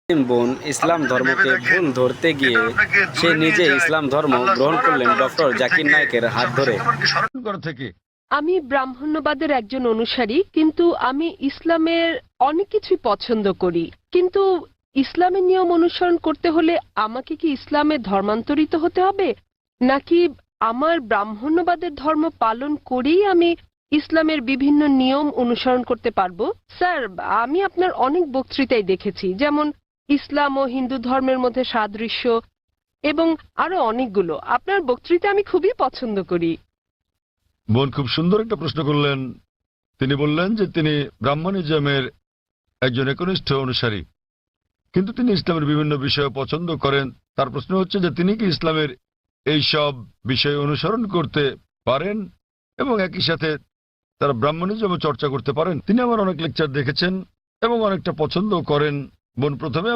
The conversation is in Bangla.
বোন ইসলাম ধর্মকে ভুল ধরতে গিয়ে সে নিজে ইসলাম ধর্ম গ্রহণ করলেন ডক্টর জাকির নায়েকের হাত ধরে। আমি ব্রাহ্মণ্যবাদের একজন অনুসারী, কিন্তু আমি ইসলামের অনেক কিছুই পছন্দ করি। কিন্তু ইসলামের নিয়ম অনুসরণ করতে হলে আমাকে কি ইসলামে ধর্মান্তরিত হতে হবে, নাকি আমার ব্রাহ্মণ্যবাদের ধর্ম পালন করেই আমি ইসলামের বিভিন্ন নিয়ম অনুসরণ করতে পারবো? স্যার, আমি আপনার অনেক বক্তৃতাই দেখেছি, যেমন ইসলাম ও হিন্দু ধর্মের মধ্যে সাদৃশ্য এবং আরো অনেকগুলো। আপনার বক্তৃতা আমি খুবই পছন্দ করি। বোন খুব সুন্দর একটা প্রশ্ন করলেন। তিনি বললেন যে তিনি ব্রাহ্মণিজমের একজন একনিষ্ঠ অনুসারী, কিন্তু তিনি ইসলামের বিভিন্ন বিষয় পছন্দ করেন। তার প্রশ্ন হচ্ছে যে তিনি কি ইসলামের এই সব বিষয় অনুসরণ করতে পারেন এবং একই সাথে তারা ব্রাহ্মণিজমও চর্চা করতে পারেন। তিনি আমার অনেক লেকচার দেখেছেন এবং অনেকটা পছন্দ করেন। বোন, প্রথমে